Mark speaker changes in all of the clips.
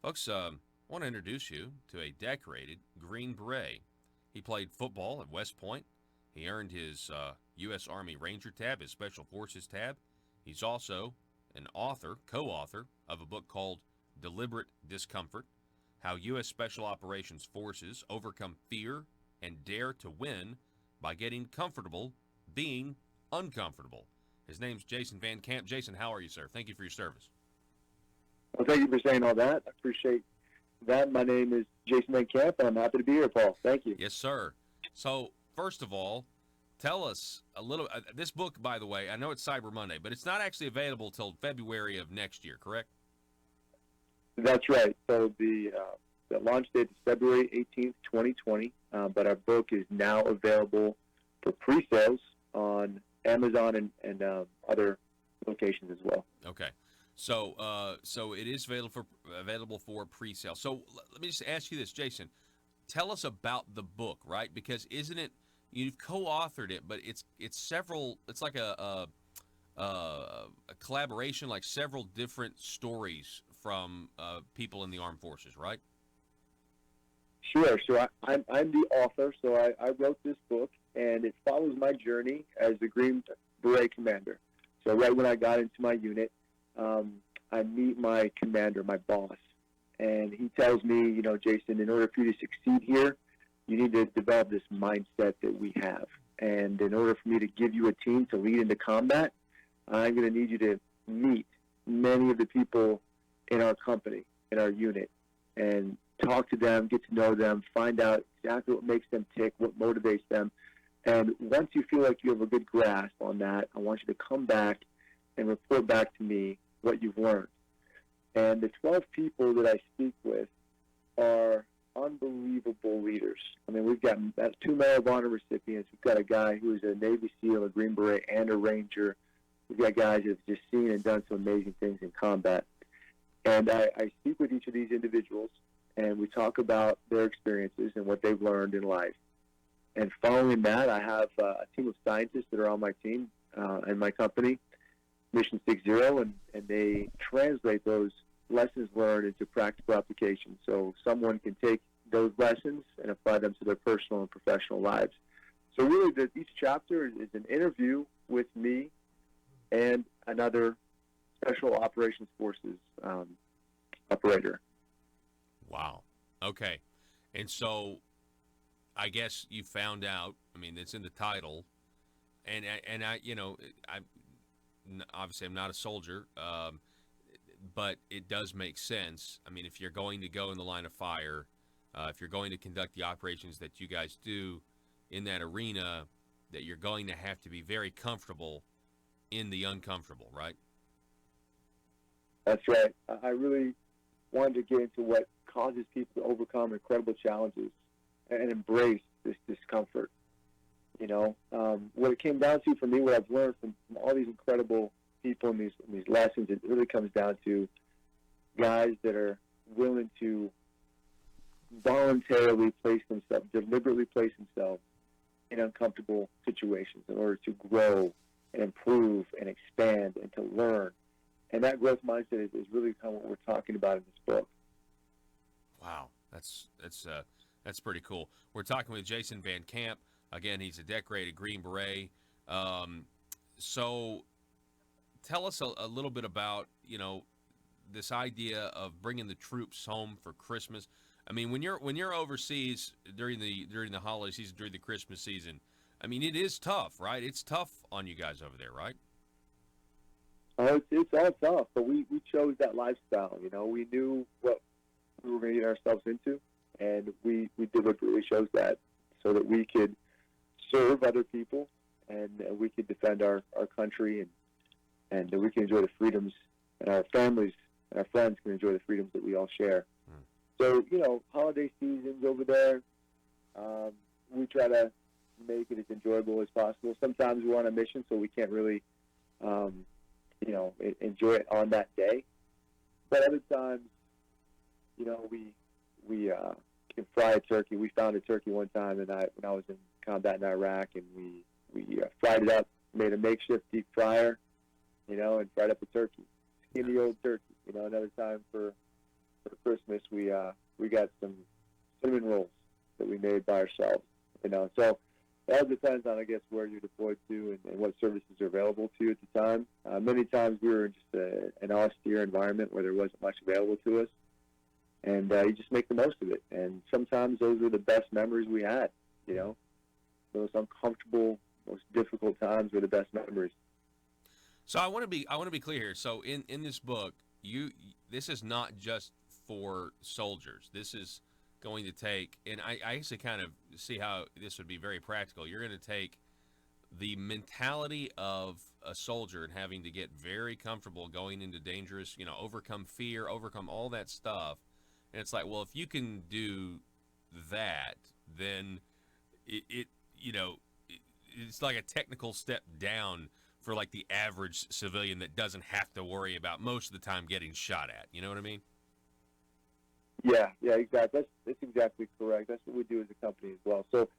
Speaker 1: Folks, I want to introduce you to a decorated Green Beret. He played football at West Point. He earned his U.S. Army Ranger tab, his Special Forces tab. He's also an author, co-author of a book called Deliberate Discomfort: How U.S. Special Operations Forces Overcome Fear and Dare to Win by Getting Comfortable Being Uncomfortable. His name's Jason Van Camp. Jason, how are you, sir? Thank you for your service.
Speaker 2: Well, thank you for saying all that. I appreciate that. My name is Jason Van Camp, and I'm happy to be here, Paul. Thank you.
Speaker 1: Yes, sir. So, first of all, tell us a little. This book, by the way, I know it's Cyber Monday, but it's not actually available till February of next year, correct?
Speaker 2: That's right. So the launch date is February 18th, 2020, but our book is now available for pre-sales on Amazon and other locations as well.
Speaker 1: Okay. So it is available for pre-sale. So let me just ask you this, Jason. Tell us about the book, right? Because isn't it you've co-authored it, but it's several. It's like a collaboration, like several different stories from people in the armed forces, right?
Speaker 2: Sure. So I'm the author, so I wrote this book, and it follows my journey as the Green Beret commander. So right when I got into my unit, I meet my commander, my boss, and he tells me, Jason, in order for you to succeed here, you need to develop this mindset that we have. And in order for me to give you a team to lead into combat, I'm going to need you to meet many of the people in our company, in our unit, and talk to them, get to know them, find out exactly what makes them tick, what motivates them. And once you feel like you have a good grasp on that, I want you to come back and report back to me what you've learned. And the 12 people that I speak with are unbelievable leaders. I mean, we've got 2 Medal of Honor recipients. We've got a guy who is a Navy SEAL, a Green Beret, and a Ranger. We've got guys that have just seen and done some amazing things in combat. And I speak with each of these individuals, and we talk about their experiences and what they've learned in life. And following that, I have a team of scientists that are on my team and my company, Mission 60, and they translate those lessons learned into practical application. So someone can take those lessons and apply them to their personal and professional lives. So really, each chapter is an interview with me and another Special Operations Forces operator.
Speaker 1: Wow. Okay. And so I guess you found out, I mean, it's in the title, and I obviously I'm not a soldier, but it does make sense. I mean, if you're going to go in the line of fire, if you're going to conduct the operations that you guys do in that arena, that you're going to have to be very comfortable in the uncomfortable, right?
Speaker 2: That's right. I really wanted to get into what causes people to overcome incredible challenges and embrace this discomfort. What it came down to for me, what I've learned from all these incredible people in these lessons, it really comes down to guys that are willing to voluntarily deliberately place themselves in uncomfortable situations in order to grow and improve and expand and to learn. And that growth mindset is really kind of what we're talking about in this book.
Speaker 1: Wow, that's pretty cool. We're talking with Jason Van Camp. Again, he's a decorated Green Beret. So tell us a little bit about, this idea of bringing the troops home for Christmas. I mean, when you're overseas during the holiday season, during the Christmas season, I mean, it is tough, right? It's tough on you guys over there, right?
Speaker 2: It's all tough, but we chose that lifestyle. We knew what we were going to get ourselves into, and we deliberately chose that so that we could serve other people and we could defend our country and we can enjoy the freedoms, and our families and our friends can enjoy the freedoms that we all share. So, holiday seasons over there, we try to make it as enjoyable as possible. Sometimes we're on a mission, so we can't really, enjoy it on that day. But other times, we can fry a turkey. We found a turkey one time, when I was in combat in Iraq, and we fried it up, made a makeshift deep fryer, and fried up a turkey, skinny old turkey. Another time for Christmas, we got some cinnamon rolls that we made by ourselves. So that depends on, I guess, where you're deployed to and what services are available to you at the time. Many times we were in just an austere environment where there wasn't much available to us, and you just make the most of it. And sometimes those are the best memories we had. Those uncomfortable, most difficult times were the best memories.
Speaker 1: So I want to be clear here. So in this book, this is not just for soldiers. This is going to take, and I actually kind of see how this would be very practical. You're going to take the mentality of a soldier and having to get very comfortable going into dangerous, overcome fear, overcome all that stuff. And it's like, well, if you can do that, then it's like a technical step down for like the average civilian that doesn't have to worry about most of the time getting shot at. You know what I mean?
Speaker 2: Yeah, exactly. That's exactly correct. That's what we do as a company as well. So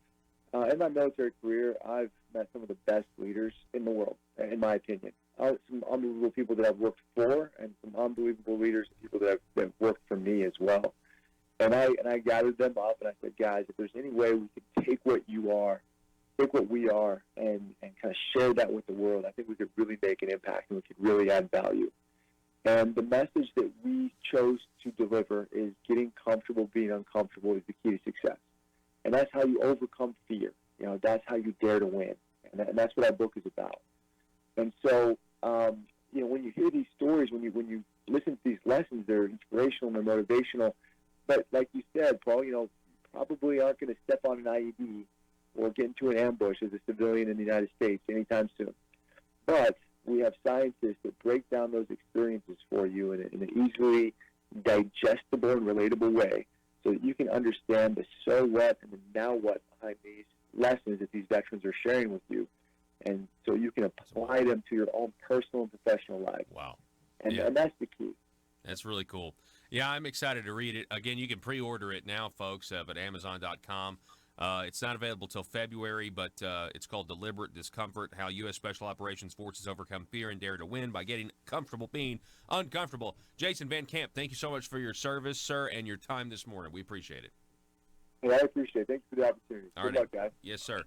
Speaker 2: in my military career, I've met some of the best leaders in the world, in my opinion. Some unbelievable people that I've worked for, and some unbelievable leaders and people that have worked for me as well. And I gathered them up, and I said, guys, if there's any way we could take what we are, and kind of share that with the world, I think we could really make an impact, and we could really add value. And the message that we chose to deliver is getting comfortable being uncomfortable is the key to success. And that's how you overcome fear. That's how you dare to win. And that's what our book is about. And so, when you hear these stories, when you listen to these lessons, they're inspirational and they're motivational. But like you said, Paul, probably aren't going to step on an IED or get into an ambush as a civilian in the United States anytime soon. But we have scientists that break down those experiences for you in an easily digestible and relatable way so that you can understand the so what and the now what behind these lessons that these veterans are sharing with you. And so you can apply them to your own personal and professional life.
Speaker 1: Wow.
Speaker 2: And that's the key.
Speaker 1: That's really cool. Yeah, I'm excited to read it. Again, you can pre-order it now, folks, at Amazon.com. It's not available till February, but it's called Deliberate Discomfort, How U.S. Special Operations Forces Overcome Fear and Dare to Win by Getting Comfortable Being Uncomfortable. Jason Van Camp, thank you so much for your service, sir, and your time this morning. We appreciate it.
Speaker 2: Hey, I appreciate it. Thanks for the opportunity.
Speaker 1: All
Speaker 2: Good
Speaker 1: right.
Speaker 2: luck, guys.
Speaker 1: Yes, sir.